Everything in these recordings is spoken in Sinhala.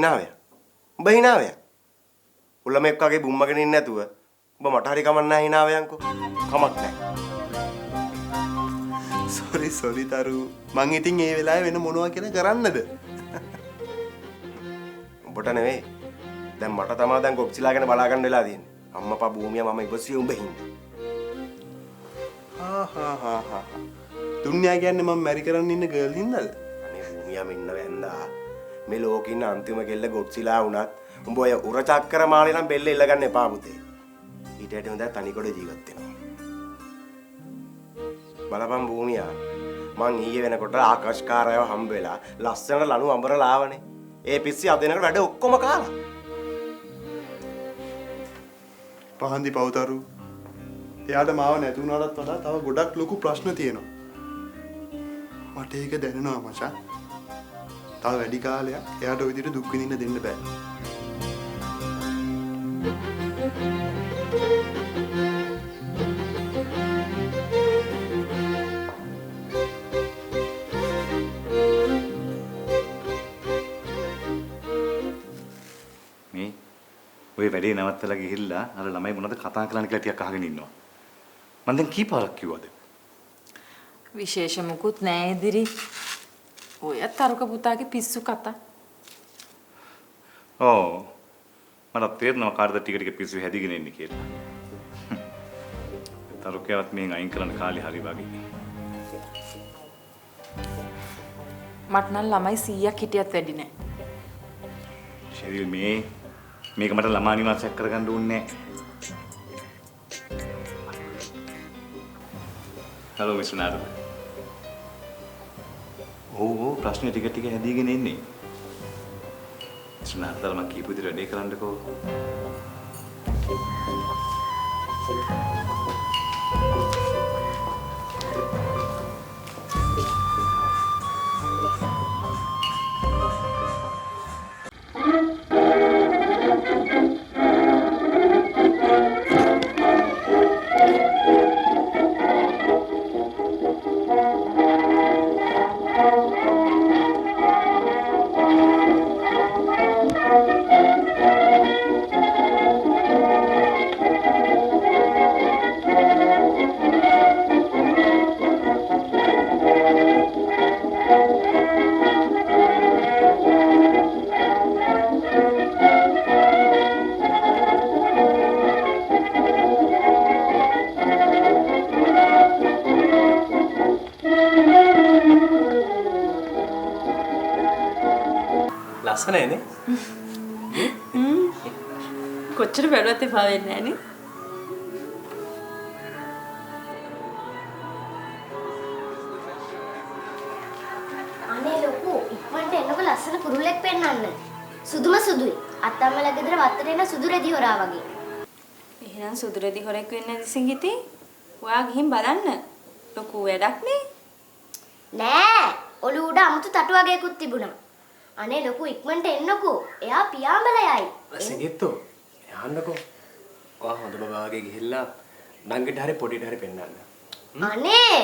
හිනාවය. උඹ හිනාවය. උළමෙක් වගේ බුම්මගෙන ඉන්නේ නැතුව උඹ මට හරි කමක් නැහැ හිනාවයන්කෝ. කමක් නැහැ. sorry තරු. මං ඉතින් ඒ වෙලාවේ වෙන මොනවා කියලා කරන්නද? උඹට නෙවෙයි. දැන් මට තමයි දැන් කොක්සිලා ගැන බලා ගන්න වෙලා තියෙන්නේ. අම්මපා භූමිය මම ඉවසිය උඹ හින්දා. දුන්යා කියන්නේ මම මැරි කරන්න ඉන්න ගර්ල් හින්දාද? අනේ භූමියම ඉන්න වැන්දා. මේ ලෝකේ ඉන්න අන්තිම කෙල්ල ගොඩ්සිලා වුණත් උඹ ඔය උර චක්කර මාලේ නම් බෙල්ල ඉල්ල ගන්න එපා පුතේ. ඊට හැටි හොඳ තනිකොඩ ජීවත් වෙනවා. බලපන් භූමියා මං ඊයේ වෙනකොට ආකාශකාරයව හම්බ වෙලා ලස්සනට ලනු අඹරලා ආවනේ. ඒ පිස්සි අද වෙනකොට වැඩ ඔක්කොම කාලා. පහන්දි පවතරු. එයාට මාව නැතුණාටත් වඩා තව ගොඩක් ලොකු ප්‍රශ්න තියෙනවා. මට ඒක දැනෙනවා මචං. තව වැඩි කාලයක් එයාට ওই විදිහට දුක් විඳින්න දෙන්න බෑ. මේ ඔය වැඩේ නවත්තලා ගිහිල්ලා අර ළමයි මොනවද කතා කරන්න කියලා ටිකක් අහගෙන ඉන්නවා. මම දැන් කීපාරක් කිව්වද? විශේෂ මුකුත් නෑ ඉදිරි. ඔය තරුක පුතාගේ පිස්සු කතා. ඔව්. මට තේරෙනවා කාටද ටික ටික පිස්සු හැදිගෙන ඉන්නේ කියලා. තරුකයවත් මෙන් අයින් කරන්න කාලේ හරි වගේ. මට නම් ළමයි 100ක් හිටියත් වැඩි නෑ. ශරීර මේක මට ළමා නිවාසයක් කරගන්න ඕනේ නෑ. හලෝ මිස් නාදු. ඔව් ප්‍රශ්නේ ටික ටික හැදීගෙන ඉන්නේ. මිස් නාදලා මම කීප විදිහට වැඩේ කරන්නකෝ. ලස්සනයිනේ. කොච්චර බැලුවත් එපා වෙන්නේ නැහනේ. අනේ ලොකු ඉක්මනට එන්නකො ලස්සන කුරුල්ලෙක් පෙන්නන්න. සුදුම සුදුයි. අත්තම්මලා ගෙදර වත්තට එන සුදු රෙදි හොරා වගේ. එහෙනම් සුදු රෙදි හොරෙක් වෙන්නේ නැති සිංගිති. ඔයා ගිහින් බලන්න. ලොකු වැඩක් නේ. නෑ. ඔලු උඩ අමුතු තටු වගේකුත් තිබුණා. අනේ ලොකු ඉක්මනට එන්නකෝ. එයා පියාඹලයයි. සිංගිත්තෝ යන්නකෝ. ඔයා හොඳම භාගයේ ගිහිල්ලා නංගිට හරි පොඩිට හරි පෙන්නන්න. අනේ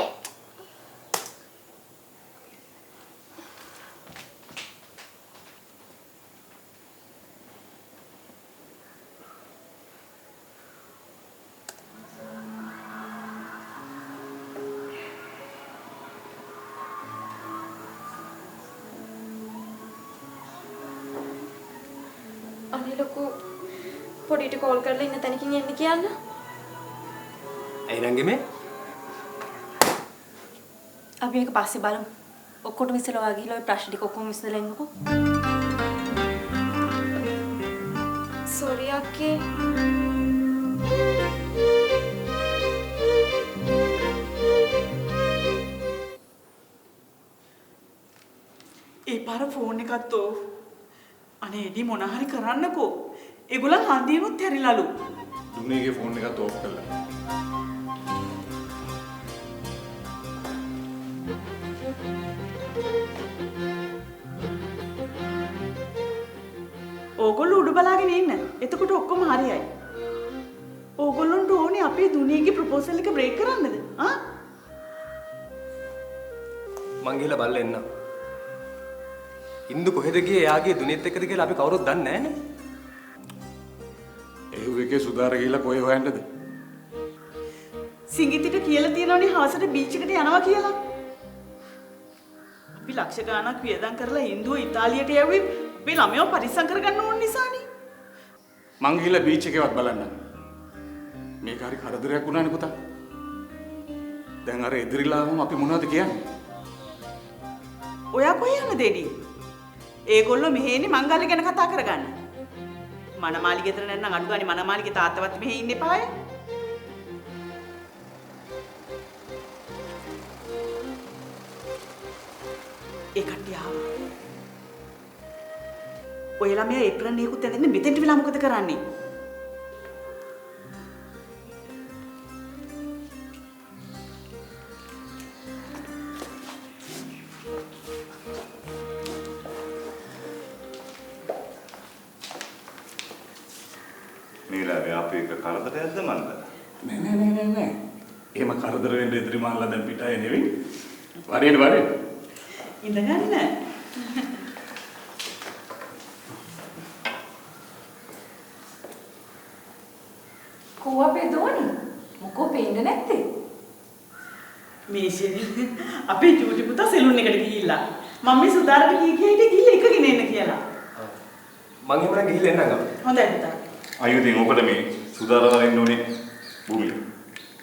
අනේ ලොකු පොඩිට කෝල් කරලා ඉන්න තැනකින් එන්න කියන්න. ඇයි නංගි මේ? අපි මේක පස්සේ බලමු. ඔක්කොටම ඉස්සෙල්ලා ඔයා ගිහලා ඔය ප්‍රශ්න ටික ඔක්කොම ඉස්සෙල්ලා එන්නකෝ. සෝරි අක්කේ. ඒ පාර ෆෝන් එකක් තෝ. අනේ එඩි මොන හරි කරන්නකෝ. ඒගොල්ලන් හන්දියනුත් හැරිලාලු. දුන්නේගේ ෆෝන් එකත් ඕෆ් කළා. ඕගොල්ලෝ උඩ බලාගෙන ඉන්න. එතකොට ඔක්කොම හරියයි. ඕගොල්ලන්ට ඕනේ අපේ දුනියගේ ප්‍රොපෝසල් එක බ්‍රේක් කරන්නද? ආ? මං ගිහලා බලලා එන්නම්. ඉන්දු කොහෙද ගියේ එයාගේ දුනියත් එක්කද කියලා අපි කවුරුත් දන්නේ නැහනේ. ඒ වෙකේ සුදාර ගිහිල්ලා කොහෙ හොයන්නද? සිංගිතිට කියලා තියෙනවනේ හවසට බීච් එකට යනවා කියලා. අපි ලක්ෂ ගාණක් වියදම් කරලා ඉන්දුව ඉතාලියට යවුවේ අපේ ළමයෝ පරිස්සම් කරගන්න ඕන නිසානේ. මං ගිහිල්ලා බීච් එකේවත් බලන්න. මේක හරි කරදරයක් වුණානේ පුතා. දැන් අර එදිරිලාවම අපි මොනවද කියන්නේ? ඔයා කොහේ යන්නද එඩි? ඒගොල්ලෝ මෙහෙන්නේ මංගල්‍ය ගැන කතා කරගන්න. මනමාලි ගෙදර නැත්නම් අඩු ගානේ මනමාලිගේ තාත්තවත් මෙහෙ ඉන්න එපාය. ඒ කට්ටිය ආවා. ඔය ළමයා ඒප්‍රන් එකකුත් ඇඳගෙන මෙතෙන්ට වෙලා මොකද කරන්නේ? නීලා අපි එක කරදරයක්ද මන්ද? නෑ. එහෙම කරදර වෙන්න ඉදිරි මාල්ලා දැන් පිටායේ නෙවෙයි. වරේන. ඉඳගන්න. කෝ අපේ දෝනි මොකෝ පේන්නේ නැත්තේ? මේ ශෙරි අපේ චූටි පුතා සෙලුන් එකට ගිහිල්ලා මම මේ සුදාරට ගිහින් ගිහිල්ලා එකගෙන එන්න කියලා. මං එහෙමනම් ගිහිල්ලා එන්නම් අපේ. හොඳයි පුතා. අයියෝ ඉතින් ඔකට මේ සුදාරලා වෙන්න ඕනේ භූමිය.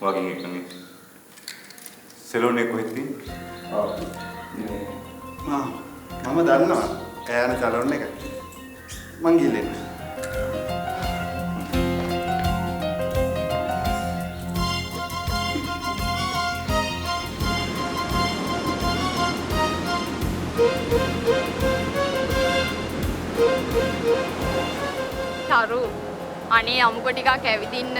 වගේ එක නේ. සෙලෝන් එක කොහෙද තියෙන්නේ? මම දන්නවා. එයාන සැලොන් එක. මං ගිහින් එන්න. තරු අනේ අමුක ටිකක් ඇවිදින්න.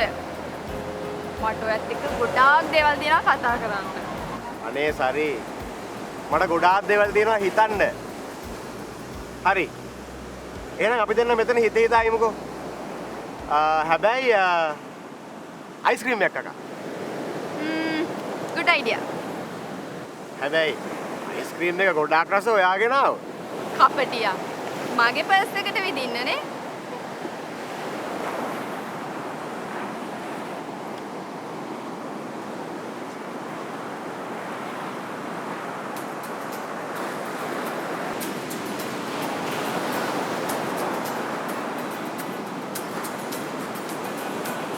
මට ඔයත් එක්ක ගොඩාක් දේවල් දිනා කතා කරන්න. අනේ සරි මට ගොඩාක් දේවල් තියෙනවා හිතන්න. හරි. එහෙනම් අපි දෙන්න මෙතන හිත හිතා ඉමුකෝ. හැබැයි අයිස්ක්‍රීම් එකක් කකා. good idea. හැබැයි අයිස්ක්‍රීම් එක ගොඩාක් රස ඔයාගෙන ආව. කපටියා. මගේ පර්ස් එකට විදින්නනේ.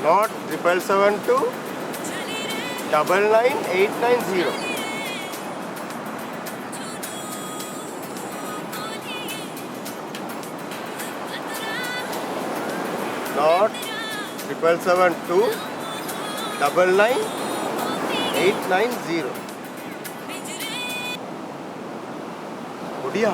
Note 772 99890. Note 772 99890. Budiya.